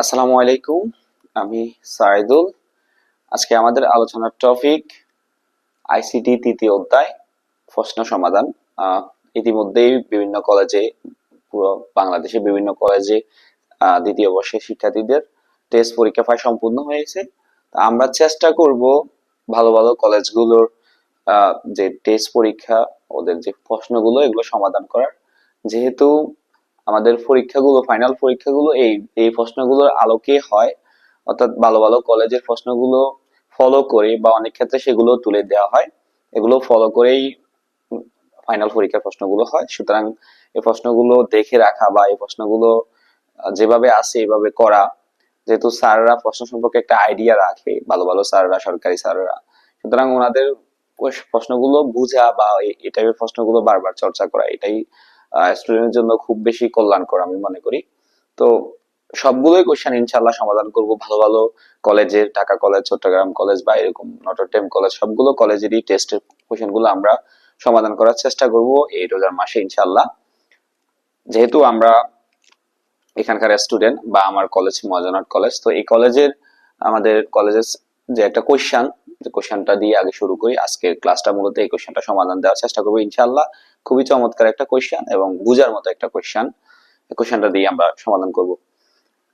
আসসালামু আলাইকুম। আমি সাইদুল। আজকে আমাদের আলোচনার টপিক আইসিটি তৃতীয় অধ্যায় প্রশ্ন সমাধান। আহ, ইতিমধ্যেই বিভিন্ন কলেজে, পুরো বাংলাদেশে বিভিন্ন কলেজে দ্বিতীয় বর্ষের শিক্ষার্থীদের টেস্ট পরীক্ষা প্রায় সম্পূর্ণ হয়েছে। তা আমরা চেষ্টা করব ভালো ভালো কলেজগুলোর যে টেস্ট পরীক্ষা, ওদের যে প্রশ্নগুলো এগুলো সমাধান করার। যেহেতু আমাদের পরীক্ষাগুলো, ফাইনাল পরীক্ষাগুলো এই এই প্রশ্নগুলোর আলোকে হয়, অর্থাৎ ভালো ভালো কলেজের প্রশ্নগুলো ফলো করে বা অনেক ক্ষেত্রে সেগুলো তুলে দেওয়া হয়, এগুলো ফলো করেই ফাইনাল পরীক্ষার প্রশ্নগুলো হয়। সুতরাং এই প্রশ্নগুলো দেখে রাখা বা এই প্রশ্নগুলো যেভাবে আছে এভাবে করা, যেহেতু স্যাররা প্রশ্ন সম্পর্কে একটা আইডিয়া রাখে, ভালো ভালো স্যাররা, সরকারি স্যাররা, সুতরাং ওনাদের ওই প্রশ্নগুলো বুঝা বা এই টাইপের প্রশ্নগুলো বারবার চর্চা করা, এটাই স্টুডেন্টের জন্য খুব বেশি কল্যাণকর আমি মনে করি। তো সবগুলোই কোশ্চেন ইনশাল্লাহ সমাধান করব ভালো ভালো কলেজের, ঢাকা কলেজ, চট্টগ্রাম কলেজ বা এরকম নটরডেম কলেজ, সবগুলো কলেজেরই টেস্টের কোশ্চেন গুলো আমরা সমাধান করার চেষ্টা করব এই রোজার মাসে ইনশাল্লাহ। যেহেতু আমরা এখানকার স্টুডেন্ট বা আমার কলেজ মহাজনাট কলেজ, তো এই কলেজের, আমাদের কলেজের যে একটা কোশ্চেন, যে কোশ্চেনটা দিয়ে আগে শুরু করি। আজকের ক্লাসটা মূলত এই কোশ্চেনটা সমাধান দেওয়ার চেষ্টা করবো ইনশাল্লাহ। খুবই চমৎকার একটা কোশ্চেন এবং বুঝার মতো একটা কোশ্চেন। কোশ্চেনটা দিয়ে আমরা সমাধান করব।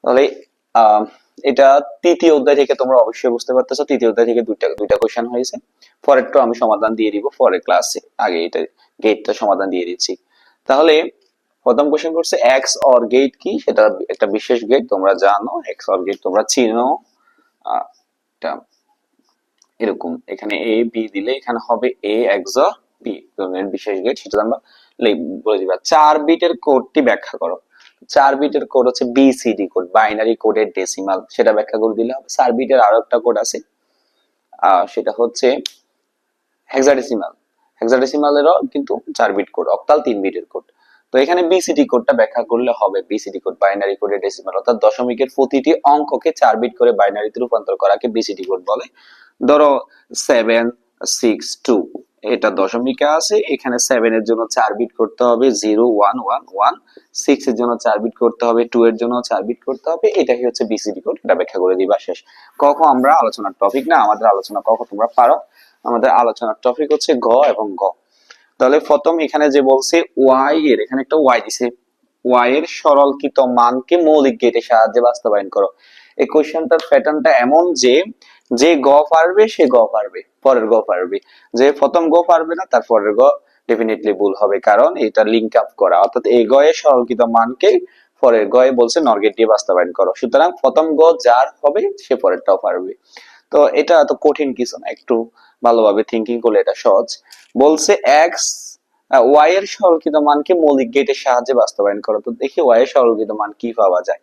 তাহলে আহ এটা তৃতীয় অধ্যায় থেকে তোমরা অবশ্যই বুঝতে পারতেছো, তৃতীয় অধ্যায় থেকে দুইটা দুইটা কোশ্চেন হয়েছে। পরেরটা আমি সমাধান দিয়ে দিব পরের ক্লাসে, আগে এটা গেটটা সমাধান দিয়ে দিচ্ছি। তাহলে প্রথম কোশ্চেন করছে এক্স অর গেট কি, সেটা একটা বিশেষ গেট, তোমরা জানো এক্স অর গেট, তোমরা চিনো। এটা এরকম, এখানে এ বি দিলে এখানে হবে এ এক্স অর বি, বিশেষ গেট, সেটা আমরা বলে দিবা। 4 বিটের কোডটি ব্যাখ্যা করো। 4 বিটের কোড হচ্ছে বিসিডি কোড, বাইনারি কোডের ডেসিমাল, সেটা ব্যাখ্যা করে দিলে হবে। 4 বিটের আরো একটা কোড আছে, সেটা হচ্ছে হেক্সাডেসিমাল। হেক্সাডেসিমালেরও কিন্তু 4 বিট কোড, অক্টাল 3 বিটের কোড। তো এখানে বিসিডি কোডটা ব্যাখ্যা করলে হবে, বিসিডি কোড বাইনারি কোডের ডেসিমাল, অর্থাৎ দশমিকের প্রতিটি অঙ্ককে 4 বিট করে বাইনারিতে রূপান্তর করাকে বিসিডি কোড বলে। ধরো 762, এটা দশমিকে আছে, এখানে 7 এর জন্য 4 বিট করতে হবে 0111, 6 এর জন্য 4 বিট করতে হবে, 2 এর জন্য 4 বিট করতে হবে, এটাই হচ্ছে বিসিডি কোড। এটা ব্যাখ্যা করে দিবা, শেষ। কখন আমরা আলোচনার টপিক না, আমাদের আলোচনা কখন তোমরা পারো। আমাদের আলোচনার টপিক হচ্ছে গ এবং গ। তাহলে প্রথম এখানে যে বলছে ওয়াই এর, এখানে একটা ওয়াই দিছে, ওয়াই এর সরলকৃত মানকে মৌলিক গেটের সাহায্যে বাস্তবায়ন করো। এই কোশ্চেনটার প্যাটার্নটা এমন যে, যে গ পারবে সে গ পারবে, পরের গ পারবে। যে প্রথম গ পারবে না তার পরের গ ডেফিনেটলি ভুল হবে, কারণ এটা লিঙ্ক আপ করা, অর্থাৎ এই গ এর সরলকৃত মানকে পরের গ এ বলছে নর গেট দিয়ে বাস্তবায়ন করো। সুতরাং প্রথম গ যার হবে সে পরেরটাও পারবে। তো এটা এত কঠিন কিছু না, একটু ভালোভাবে থিঙ্কিং করলে এটা সহজ। বলছে এক্স ওয়াই এর সরলকৃত মানকে মৌলিক গেটের সাহায্যে বাস্তবায়ন করো। তো দেখি ওয়াই এর সরলকৃত মান কি পাওয়া যায়।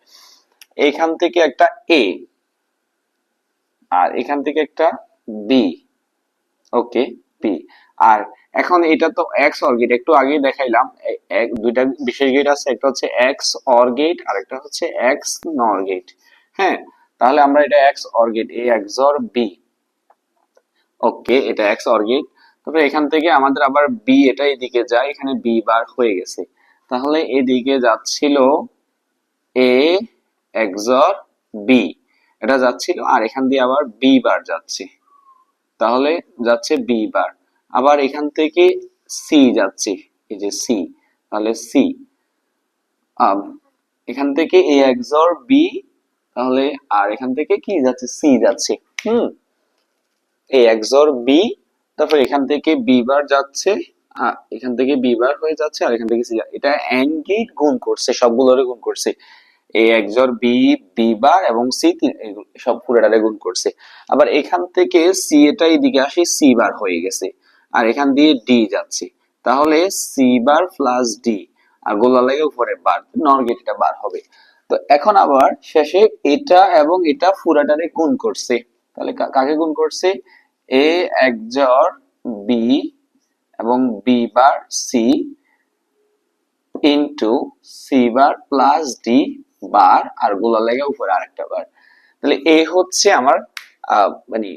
এইখান থেকে একটা এ, আর এখান থেকে একটা বি, ওকে, বি। আর এখন এটা তো এক্স অর গেট, একটু আগে দেখাইলাম দুইটা বিশেষ গেট আছে, একটা হচ্ছে এক্স অর গেট আর একটা হচ্ছে এক্স নর গেট। হ্যাঁ, তাহলে আমরা এটা X or gate, A X or B, okay, এটা এক্স অর গেট। তারপরে এখান থেকে আমাদের আবার বি, এটা এদিকে যায়, এখানে বি বার হয়ে গেছে, তাহলে এদিকে যাচ্ছিল এ এক্সর বি, এটা যাচ্ছিল, আর এখান দিয়ে আবার বি বার যাচ্ছে, তাহলে যাচ্ছে বি বার। আবার এখান থেকে সি যাচ্ছে, এই যে সি, তাহলে সি। এখান থেকে এ এক্সর বি, তাহলে আর এখান থেকে কি যাচ্ছে, সি যাচ্ছে। হুম, এ এক্সর বি, তারপর এখান থেকে বি বার যাচ্ছে, এখান থেকে বি বার হয়ে যাচ্ছে, আর এখান থেকে সি, এটা এন্ড গেট গুণ করছে, সবগুলোরে গুণ করছে। এ এক্সর বি, বি বার এবং সি, সব পুরোটারে গুণ করছে। আবার এখান থেকে সি, এটা এদিকে আসি, সি বার হয়ে গেছে, আর এখান দিয়ে ডি যাচ্ছে, তাহলে সি বার প্লাস ডি, আর গোলা লাগে উপরে বার, নর গেট এটা বার হবে। তো এখন আবার শেষে এটা এবং এটা পুরাটারে গুণ করছে, তাহলে কাকে গুণ করছে, এ এক্সর বি এবং B bar C into C bar plus D bar, আর গোলা লেগে উপরে আরেকটা বার। তাহলে এ হচ্ছে আমার মানে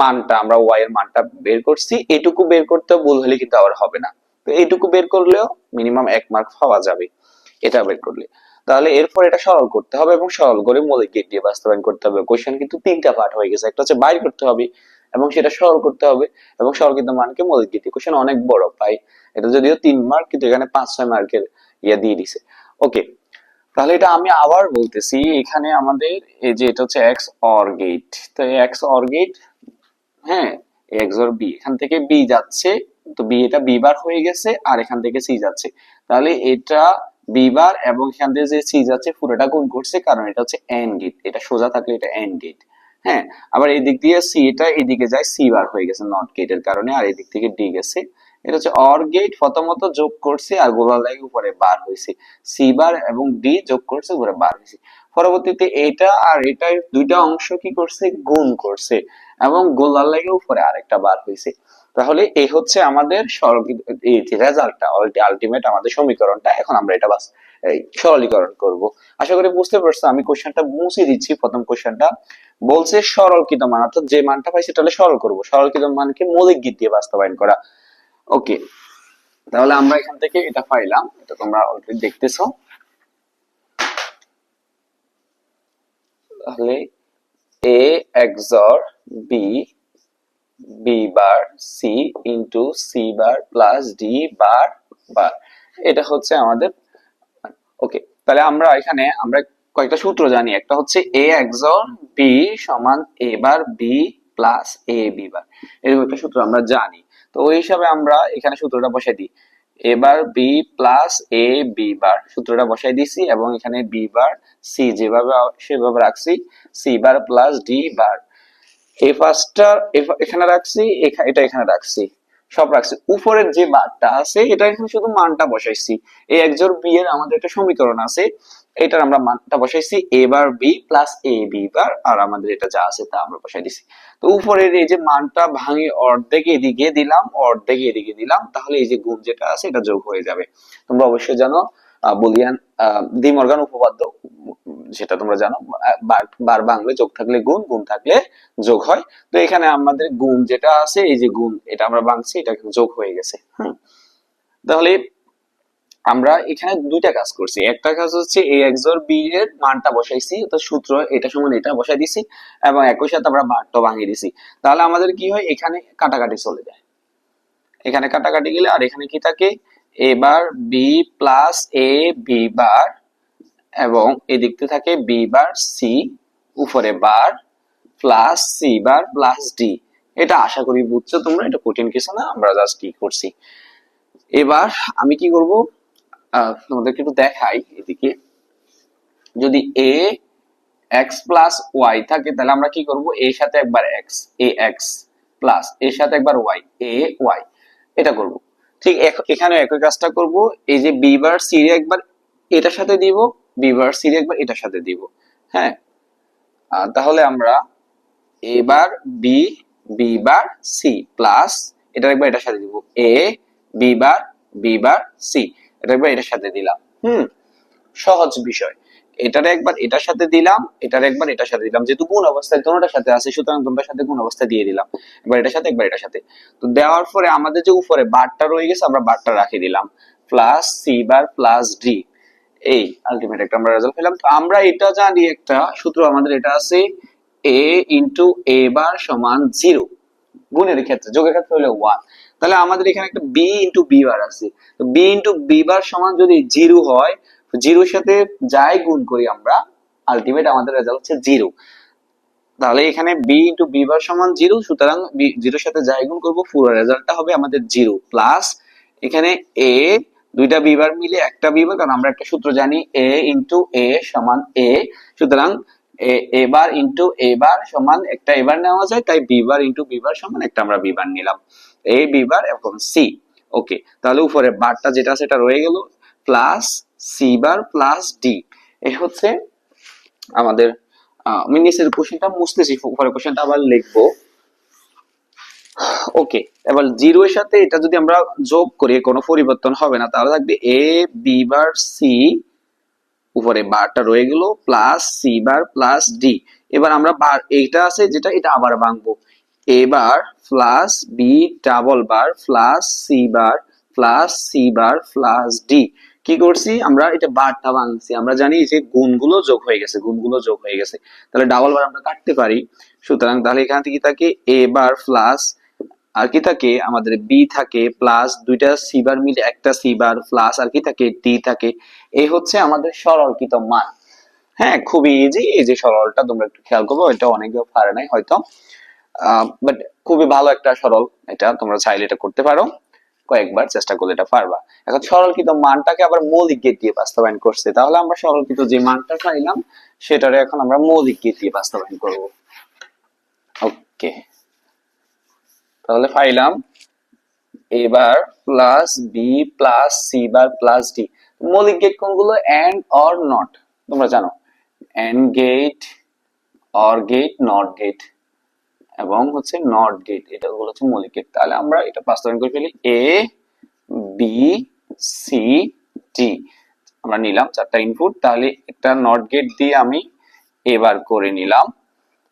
মানটা, আমরা ওয়াই এর মানটা বের করছি। এটুকু বের করতে ভুল হলে কিন্তু আবার হবে না, তো এইটুকু বের করলেও মিনিমাম 1 মার্ক পাওয়া যাবে এটা বের করলে। তাহলে এরপর এটা সরল করতে হবে এবং সরল করে মৌলিক গেট দিয়ে বাস্তবায়ন করতে হবে। কোশ্চেন কিন্তু তিনটা পার্ট হয়ে গেছে, একটা হচ্ছে বাইর করতে হবে এবং সেটা সরল করতে হবে এবং সরলকৃত মানকে মৌলিক গেট দিয়ে। কোশ্চেন অনেক বড় ভাই, এটা যদিও 3 মার্ক কিন্তু এখানে 5-6 মার্কের ইয়া দিয়ে দিছে। ওকে, তাহলে এটা আমি আবার বলতেছি, এখানে আমাদের এই যে এটা হচ্ছে এক্স অর গেট, তো এই এক্স অর গেট, হ্যাঁ, এক্স অর বি, এখান থেকে বি যাচ্ছে, তো বি এটা বি বার হয়ে গেছে আর এখান থেকে সি যাচ্ছে, তাহলে এটা বি বার এবং এখান থেকে যে সি যাচ্ছে পুরোটা গুণ করছে, কারণ এটা হচ্ছে এন্ড গেট, এটা সোজা থাকলে এটা এন্ড গেট। হ্যাঁ, আবার এই দিক দিয়ে সি এটা এদিকে যায়, সি বার হয়ে গেছে নট গেটের কারণে, আর এই দিক থেকে ডি গেছে। এটা হচ্ছে অর গেট, প্রথমত যোগ করছে আর গোলার লাগে উপরে বার হয়েছে, সি বার এবং ডি যোগ করছে উপরে বার হয়েছে। পরবর্তীতে এটা আর এটা দুইটা অংশ কি করছে, গুণ করছে এবং গোলার লাগে উপরে আরেকটা বার হয়েছে। তাহলে এই হচ্ছে আমাদের এই যে রেজাল্টটা, আলটিমেট আমাদের সমীকরণটা। এখন আমরা এটা বাস এই সরলীকরণ করব। আশা করি বুঝতে পারছো। আমি কোশ্চেনটা মুছে দিচ্ছি। প্রথম কোশ্চেনটা বলছে সরলকৃত মান, অর্থাৎ যে মানটা পাইছি তাহলে সরল করব। সরলকৃত মানকে মৌলিক গেট দিয়ে বাস্তবায়ন করা। ওকে, তাহলে আমরা এখান থেকে এটা পাইলাম, এটা তোমরা অলরেডি দেখতেছো। তাহলে a XOR b, b bar c into c bar plus d বার বার, এটা হচ্ছে আমাদের। ওকে, তাহলে আমরা এখানে আমরা কয়েকটা সূত্র জানি। একটা হচ্ছে a XOR b সমান a bar b plus a b বার, এরকম একটা সূত্র আমরা জানি। তো ওই হিসাবে আমরা এখানে সূত্রটা বসাই দিই, a bar b plus a b বার, সূত্রটা বসাই দিছি এবং এখানে b বার c যেভাবে সেভাবে রাখছি, c বার প্লাস d বার, এই ফার্স্টটা এখানে রাখছি, এটা এখানে রাখছি, সব রাখছি। উপরের যে বারটা আছে এটা এখানে শুধু মানটা বসাইছি। এই একজোড় বি এর আমাদের একটা সমীকরণ আছে, এটার আমরা মানটা বসাইছি a bar b plus a b বার, আর আমাদের এটা যা আছে তা আমরা বসাই দিছি। তো উপরের এই যে মানটা ভাঙে অর্ধেক এদিকে দিলাম, অর্ধেক এদিকে দিলাম, তাহলে এই যে গুণ যেটা আছে এটা যোগ হয়ে যাবে। তোমরা অবশ্যই জানো বুলিয়ান ডি মর্গান উপপাদ্য, সেটা তোমরা জানো, বার ভাঙলে যোগ থাকলে গুণ, গুণ থাকলে যোগ হয়। তো এখানে আমাদের গুণ যেটা আছে, এই যে গুণ এটা আমরা ভাঙছি, এটা যোগ হয়ে গেছে। তাহলে আমরা এখানে দুইটা কাজ করছি। একটা কাজ হচ্ছে a XOR b এর মানটা বসাইছি, তো সূত্র এটা সমান এটা বসাই দিছি এবং একই সাথে আমরা বারটা ভাঙিয়ে দিছি। তাহলে আমাদের কি হয়, এখানে কাটাকাটি চলে যায়, এখানে কাটাকাটি গেলে আর এখানে কি থাকে, a bar b plus a b বার এবং এদিকতে থাকে b বার c উপরে বার প্লাস c বার প্লাস d। এটা আশা করি বুঝছো তোমরা, এটা কঠিন কিছু না, আমরা জাস্ট কি করছি। এবার আমি কি করব, তোমাদেরকে একটু দেখাই এদিকে। যদি a x প্লাস y থাকে তাহলে আমরা কি করব, এর সাথে একবার x, a x প্লাস এর সাথে একবার y, a y, এটা করব। ঠিক এখানে একই কাজটা করব। এই যে b বার c একবার এটার সাথে দিব, b বার c একবার এটার সাথে দিব। হ্যাঁ, তাহলে আমরা এবার b, b বার c প্লাস এটা একবার এটার সাথে দিব, a b bar b bar c, এটা একবার এটার সাথে দিলাম। সহজ বিষয়। এটার একবার এটার সাথে দিলাম, এটার একবার এটার সাথে দিলাম, যেহেতু গুণ অবস্থায় দুটোটার সাথে আছে সুতরাং দুটোটার সাথে গুণ অবস্থায় দিয়ে দিলাম, একবার এটার সাথে একবার এটার সাথে। তো দেওয়ার পরে আমাদের যে উপরে বারটা রয়ে গেছে আমরা বারটা রাখি দিলাম, plus C bar plus D, এই আলটিমেট একটা আমরা রেজাল্ট পেলাম। তো আমরা এটা জানি, একটা সূত্র আমাদের এটা আছে, a ইন্টু a বার সমান 0, গুণের ক্ষেত্রে, যোগের ক্ষেত্রে হলে 1। তাহলে আমাদের এখানে একটা b ইন্টু b বার আছে, তো b ইন্টু b বার সমান যদি 0 হয়, জিরোর সাথে যাই গুণ করি আমরা, আলটিমেট আমাদের রেজাল্ট হচ্ছে 0। তাহলে এখানে b ইন্টু b বার সমান 0, সুতরাং জিরোর সাথে যাই গুণ করবো পুরো রেজাল্টটা হবে আমাদের 0, প্লাস এখানে a দুইটা b বার মিলে একটা b বার, কারণ আমরা একটা সূত্র জানি a ইন্টু a সমান a, সুতরাং a বার ইন্টু a বার সমান একটা a বার নেওয়া যায়, তাই b বার ইন্টু b বার সমান একটা আমরা b বার নিলাম, a b বার এবং c। ওকে, তাহলে উপরে বারটা যেটা আছে এটা রয়ে গেল, plus C bar plus D, এই হচ্ছে আমাদের। আমি নিচের কোশ্চেনটা মুছতেছি, উপরের কোশ্চেনটা আবার লিখবো। ওকে, এবার 0 এর সাথে এটা যদি আমরা যোগ করি কোনো পরিবর্তন হবে না, তাহলে থাকবে a b বার c, উপরে বারটা রয়ে গেল, plus C bar plus D. এবার আমরা বার এইটা আছে যেটা, এটা আবার ভাঙবো, a bar plus b double bar plus C bar plus C bar plus D, কি করছি আমরা, এটা বারটা ভাঙছি, আমরা জানি যে গুণগুলো যোগ হয়ে গেছে, গুণগুলো যোগ হয়ে গেছে, তাহলে ডাবল বার আমরা কাটতে পারি। সুতরাং তাহলে এখান থেকে কি থাকে, এ বার প্লাস, আর কি থাকে আমাদের বি থাকে প্লাস দুইটা সি বার মিলে একটা সি বার প্লাস আর কি থাকে ডি থাকে। এই হচ্ছে আমাদের সরলকৃত মান। হ্যাঁ, খুবই ইজি। এই যে সরলটা তোমরা একটু খেয়াল করবো, এটা অনেকেও পারে নাই হয়তো, বাট খুবই ভালো একটা সরল, এটা তোমরা চাইলে এটা করতে পারো, কয়েকবার চেষ্টা করলে এটা পারবা। এখন সরলকৃত মানটাকে আবার মৌলিক গেট দিয়ে বাস্তবায়ন করছে, তাহলে আমরা সরলকৃত যে মানটা পাইলাম সেটারে এখন আমরা মৌলিক গেট দিয়ে বাস্তবায়ন করব। ওকে, তাহলে পাইলাম A bar plus B plus C bar plus D. মৌলিক গেট কোনগুলো, এন্ড অর নট, তোমরা জানো and gate, or gate, not gate এবং হচ্ছে নট গেট, এটা গুলো হচ্ছে মৌলিক গেট। তাহলে আমরা এটা বাস্তবায়ন করে ফেলি, এ বি সি ডি আমরা নিলাম চারটা ইনপুট, তাহলে একটা নট গেট দিয়ে আমি এবার করে নিলাম,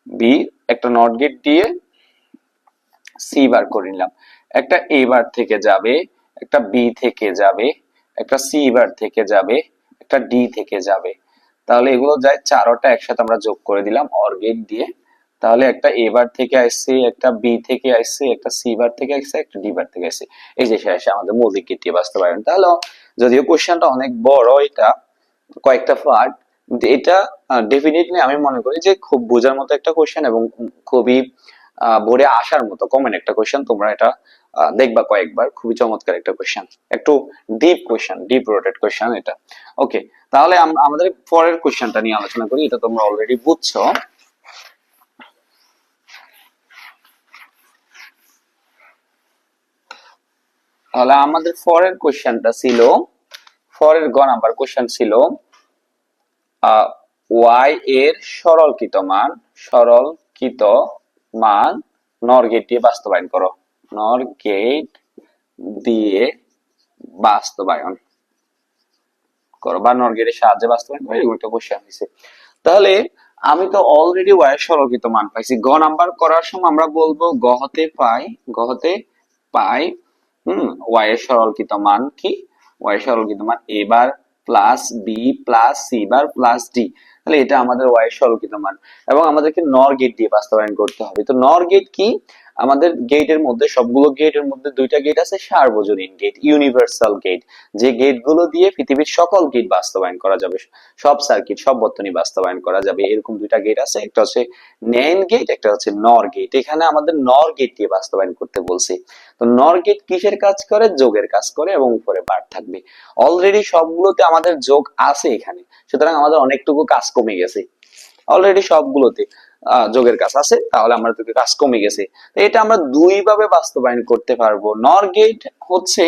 বি একটা নট গেট দিয়ে সি বার করে নিলাম, একটা এ বার থেকে যাবে, একটা বি থেকে যাবে, একটা সি বার থেকে যাবে, একটা ডি থেকে যাবে। তাহলে এগুলো যায় চারটা একসাথে আমরা যোগ করে দিলাম অর গেট দিয়ে। তাহলে একটা এ বার থেকে আসছে, একটা বি থেকে আসছে, একটা সি বার থেকে আসছে, একটা ডি বার থেকে আসছে। এই যে শেষে আমাদের মৌলিক গেট দিয়ে বাস্তবায়ন। তাহলে যদিও কোশ্চেনটা অনেক বড়, এটা কয়েকটা পার্ট, কিন্তু এটা ডেফিনেটলি আমি মনে করি যে খুব বোঝার মতো একটা কোশ্চেন এবং খুবই বোর্ডে আসার মতো কমন একটা কোশ্চেন। তোমরা এটা দেখবা কয়েকবার, খুবই চমৎকার একটা কোশ্চেন, একটু ডিপ কোশ্চেন, ডিপ রোটেড কোশ্চেন এটা। ওকে, তাহলে আমরা আমাদের পরের কোশ্চেনটা নিয়ে আলোচনা করি, এটা তোমরা অলরেডি বুঝছো। তাহলে আমাদের পরের কোশ্চেনটা ছিল, পরের গ নাম্বার কোশ্চেন ছিল ওয়াই এর সরলকৃত মান, সরলকৃত মান নর গেট দিয়ে বাস্তবায়ন করো, নর গেট দিয়ে বাস্তবায়ন করো বা নর গেটের সাহায্যে বাস্তবায়ন করো, এরকম একটা কোশ্চেন হয়েছে। তাহলে আমি তো অলরেডি ওয়াই এর সরলকৃত মান পাইছি, গ নাম্বার করার সময় আমরা বলবো গ হতে পাই, গ হতে পাই ওয়াই এর সরলকৃত মান কি, ওয়াই এর সরলকৃত মান A bar plus B plus C bar plus D. তাহলে এটা আমাদের ওয়াই এর সরলকৃত মান, এবং আমাদেরকে নর গেট দিয়ে বাস্তবায়ন করতে হবে। তো নর গেট কি, আমাদের গেটের মধ্যে, সবগুলো গেটের মধ্যে দুইটা গেট আছে সার্বজনীন গেট, ইউনিভার্সাল গেট, যে গেট গুলো দিয়ে পৃথিবীর সকল গেট বাস্তবায়ন করা যাবে, সব সার্কিট, সব বর্তনী বাস্তবায়ন করা যাবে, এরকম দুইটা গেট আছে, একটা হচ্ছে ন্যান্ড গেট, একটা হচ্ছে নর গেট। এখানে আমাদের নর গেট দিয়ে বাস্তবায়ন করতে বলছি। তো নর গেট কিসের কাজ করে, যোগের কাজ করে, এবং উপরে বার থাকবে। অলরেডি সবগুলোতে আমাদের যোগ আছে এখানে, সুতরাং আমাদের অনেকটুকু কাজ কমে গেছে, অলরেডি সবগুলোতে যোগের কাজ আছে, তাহলে আমাদের কাজ কমে গেছে। তো এটা আমরা দুই ভাবে বাস্তবায়ন করতে পারবো। নর গেট হচ্ছে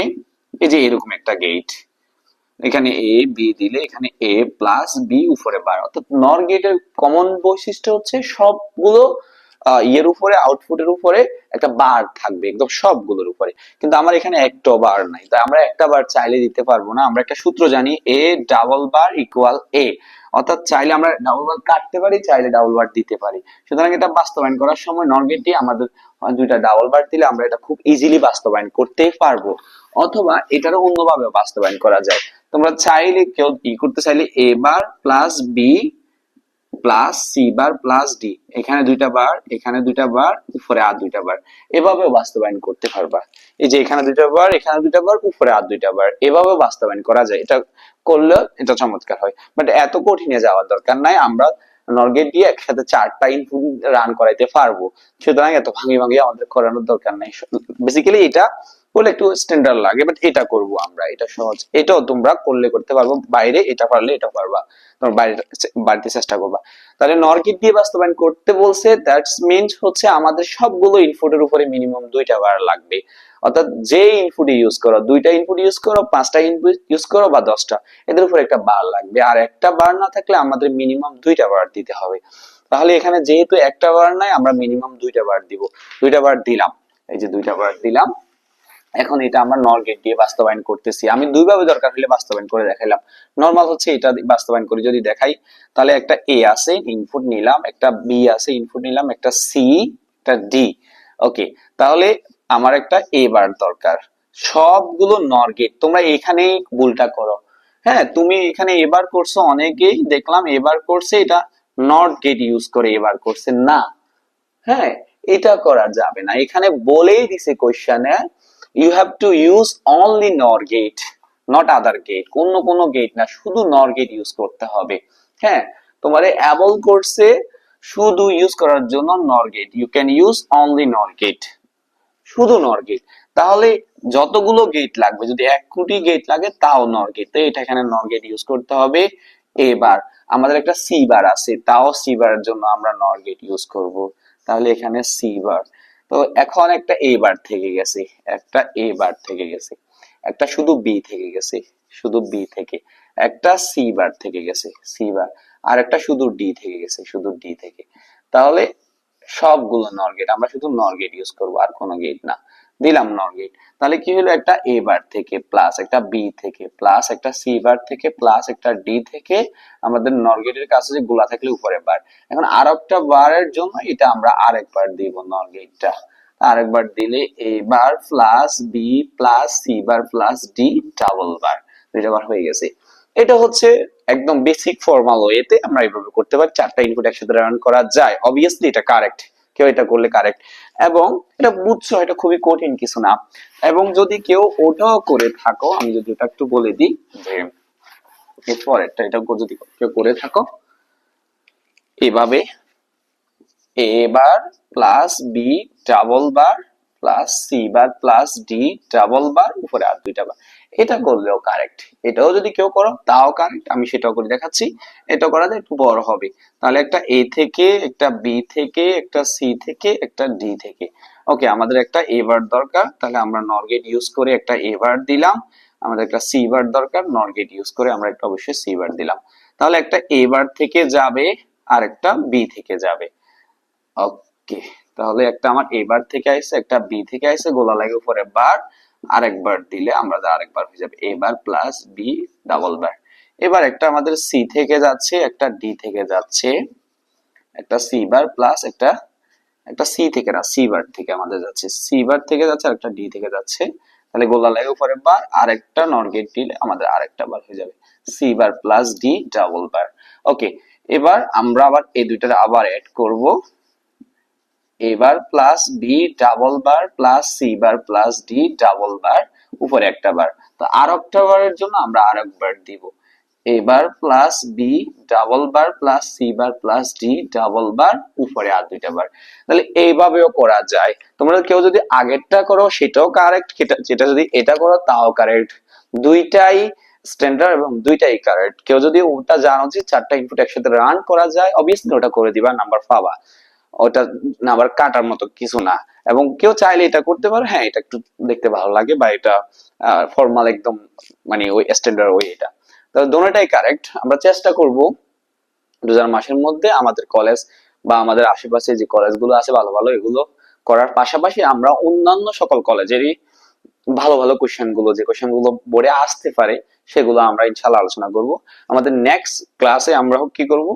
এই যে এরকম একটা গেট, এখানে এ বি দিলে এখানে এ প্লাস বি উপরে বার, অর্থাৎ নর গেটের কমন বৈশিষ্ট্য হচ্ছে সবগুলো ইয়ের উপরে, আউটপুটের উপরে একটা বার থাকবে একদম সবগুলোর উপরে। কিন্তু আমার এখানে একটা বার নাই, তাই আমরা একটা বার চাইলে দিতে পারবো না। আমরা একটা সূত্র জানি, এ ডাবল বার ইকুয়াল এ, অর্থাৎ চাইলে আমরা ডাবল বার কাটতে পারি, চাইলে ডাবল বার দিতে পারি। সুতরাং এটা বাস্তবায়ন করার সময় নর গেটটি আমাদের দুইটা ডাবল বার দিলে আমরা এটা খুব ইজিলি বাস্তবায়ন করতে পারবো। অথবা এটারও অন্যভাবে বাস্তবায়ন করা যায়, তোমরা চাইলে কেউ করতে চাইলে A bar plus B plus C bar plus D, এখানে দুইটা বার, এখানে দুইটা বার, উপরে আর দুইটা বার, এভাবেও বাস্তবায়ন করতে পারবা। এই যে এখানে দুইটা বার, এখানে দুইটা বার, উপরে আর দুইটা বার, এভাবেও বাস্তবায়ন করা যায়। এটা করলে এটা চমৎকার হয়, বাট এত কঠিনে যাওয়ার দরকার নাই, আমরা নর গেট দিয়ে একসাথে চারটা ইনপুট রান করাইতে পারবো। সুতরাং এত ভাঙি ভাঙি আমাদের করানোর দরকার নাই। বেসিক্যালি এটা করলে একটু স্ট্যান্ডার্ড লাগে, বাট এটা করব আমরা, এটা সহজ, এটাও তোমরা করলে করতে পারবো, বাইরে এটা পারলে এটা পারবা, তোমরা বাড়িতে চেষ্টা করবা। তাহলে নর গেট দিয়ে বাস্তবায়ন করতে বলছে, দ্যাটস মিনস হচ্ছে আমাদের সবগুলো ইনপুটের উপরে মিনিমাম দুইটা বার লাগবে। অর্থাৎ যে ইনপুট ইউজ করো, দুইটা ইনপুট ইউজ করো, পাঁচটা ইনপুট ইউজ করো বা 10টা, এদের উপর একটা বার লাগবে। আর একটা বার না থাকলে আমাদের মিনিমাম দুইটা বার দিতে হবে। তাহলে এখানে যেহেতু একটা বার নাই, আমরা মিনিমাম দুইটা বার দিব, দুইটা বার দিলাম, এই যে দুইটা বার দিলাম। এখন এটা আমরা নর গেট দিয়ে বাস্তবায়ন করতেছি, আমি দুইভাবে দরকার হলে বাস্তবায়ন করে দেখাইলাম। নরমাল হচ্ছে এটা বাস্তবায়ন করি যদি দেখাই, তাহলে একটা এ আছে ইনপুট নিলাম, একটা বি আছে ইনপুট নিলাম, একটা সি, একটা ডি। ওকে, তাহলে আমার একটা এ বার দরকার, সবগুলো নর গেট, তোমরা এখানেই ভুলটা করো, হ্যাঁ, তুমি এখানে এবার করছো, অনেকেই দেখলাম এবার করছে, এটা নট গেট ইউজ করে এবার করছে না। হ্যাঁ, এটা করা যাবে না, এখানে বলেই দিছে কোশ্চেনে you have to use only NOR gate, not other gate, অন্য কোনো গেট না, শুধু নর গেট ইউজ করতে হবে। হ্যাঁ, তোমারে অ্যাবল করছে শুধু ইউজ করার জন্য NOR gate, you can use only NOR gate, শুধু নর গেট। তাহলে যতগুলো গেট লাগবে, যদি 1 কোটি গেট লাগে তাও নর গেট, তো এটা এখানে নর গেট ইউজ করতে হবে। এবার আমাদের একটা সি বার আছে, তাও সি বারের জন্য আমরা নর গেট ইউজ করব, তাহলে এখানে সি বার। তো এখন একটা এ বার থেকে গেছে, একটা এ বার থেকে গেছে, একটা শুধু বি থেকে গেছে, শুধু বি থেকে, একটা সি বার থেকে গেছে, সি বার, আর একটা শুধু ডি থেকে গেছে, শুধু ডি থেকে। তাহলে সবগুলো নর গেট, আমরা শুধু নর গেট ইউজ করবো, আর কোনো গেট না। দিলাম নর গেট, তাহলে কি হলো, একটা এ বার থেকে প্লাস একটা বি থেকে প্লাস একটা সি বার থেকে প্লাস একটা ডি থেকে, আমাদের নর গেটের কাছে যে গুলা থাকলে উপরে বার। এখন আর একটা বারের জন্য এটা আমরা আরেকবার দিব নর গেটটা, আরেকবার দিলে A bar plus B plus C bar plus D double bar, দুইটা বার হয়ে গেছে। এটা হচ্ছে একদম বেসিক ফর্মাল ওয়েতে আমরা এইভাবে করতে পারি, 4টা ইনপুট একসাথে রান করা যায়, অবভিয়াসলি এটা কারেক্ট, কেউ এটা করলে কারেক্ট। এবং এটা বুঝছো, এটা খুবই কঠিন কিছু না। এবং যদি কেউ ওটাও করে থাকো, আমি যদি এটা একটু বলে দিই যে এরপরেরটা, এটা যদি কেউ করে থাকো এভাবে A bar plus B double bar plus C bar plus D double bar, উপরে আর দুইটা বার, এটা করলেও কারেক্ট। এটাও যদি কেউ করো তাও কারেক্ট, আমি সেটাও করে দেখাচ্ছি। এটা করাতে একটু বড় হবে, তাহলে একটা এ থেকে, একটা বি থেকে, একটা সি থেকে, একটা ডি থেকে। ওকে, আমাদের একটা এ বার দরকার, তাহলে আমরা নর গেট ইউজ করে একটা এ বার দিলাম। আমাদের একটা সি বার দরকার, নর গেট ইউজ করে আমরা একটা অবশ্যই সি বার দিলাম। তাহলে একটা এ বার থেকে যাবে আর একটা বি থেকে যাবে। ওকে, তাহলে একটা আমার এ বার থেকে আইছে, একটা বি থেকে আইছে, গোলা লাগে উপরে বার, আরেকবার দিলে আমরা আরেকবার হয়ে যাবে এ বার প্লাস বি ডাবল বার। এবার একটা আমাদের সি থেকে যাচ্ছে, একটা ডি থেকে যাচ্ছে, একটা সি বার প্লাস একটা, একটা সি থেকে না সি বার থেকে আমাদের যাচ্ছে, সি বার থেকে যাচ্ছে আর একটা ডি থেকে যাচ্ছে, তাহলে গোলা লাগে উপরে বার, আর একটা নট গেট দিলে আমাদের আরেকটা বার হয়ে যাবে C bar plus D double bar. Okay, এবার আমরা আবার এই দুইটার আবার এড করব, A bar plus B double bar plus C bar plus D double bar, উপরে একটা বার। তো আর একটা বারের জন্য আমরা আর একবার দিব A bar plus B double bar plus C bar plus D double bar, উপরে আর দুইটা বার। তাহলে এইভাবেও করা যায়, তোমরা কেউ যদি আগেরটা করো সেটাও কারেক্ট, যেটা যদি এটা করো তাও কারেক্ট, দুইটাই স্ট্যান্ডার্ড এবং দুইটাই কারেক্ট। কেউ যদি ওটা জানো যে 4টা ইনপুট একসাথে রান করা যায়, অবভিয়াসলি ওটা করে দিবা, নাম্বার পাবা, ওটা না আবার কাটার মতো কিছু না। এবং কেউ চাইলে এটা করতে পারে, হ্যাঁ এটা একটু দেখতে ভালো লাগে, বা এটা ফর্মাল একদম, মানে ওই স্ট্যান্ডার্ড ওই, এটা তো দোনোটাই কারেক্ট। আমরা চেষ্টা করব 2000 মাসের মধ্যে আমাদের কলেজ বা আমাদের আশেপাশে যে কলেজগুলো আছে ভালো ভালো, এগুলো করার পাশাপাশি আমরা অন্যান্য সকল কলেজেরই ভালো ভালো কোশ্চেন গুলো, যে কোশ্চেন গুলো বোর্ডে আসতে পারে, সেগুলো আমরা ইনশাল্লাহ আলোচনা করব। আমাদের নেক্সট ক্লাসে আমরা কি করব,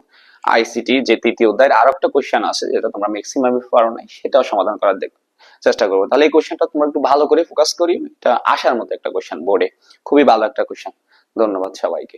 আইসিটি যে 3য় অধ্যায়ের আর একটা কোশ্চেন আছে যেটা তোমরা ম্যাক্সিমামই পারো নাই, সেটাও সমাধান করার চেষ্টা করবো। তাহলে এই কোশ্চেনটা তোমরা একটু ভালো করে ফোকাস করি, এটা আসার মতো একটা কোশ্চেন বোর্ডে, খুবই ভালো একটা কোশ্চেন। ধন্যবাদ সবাইকে।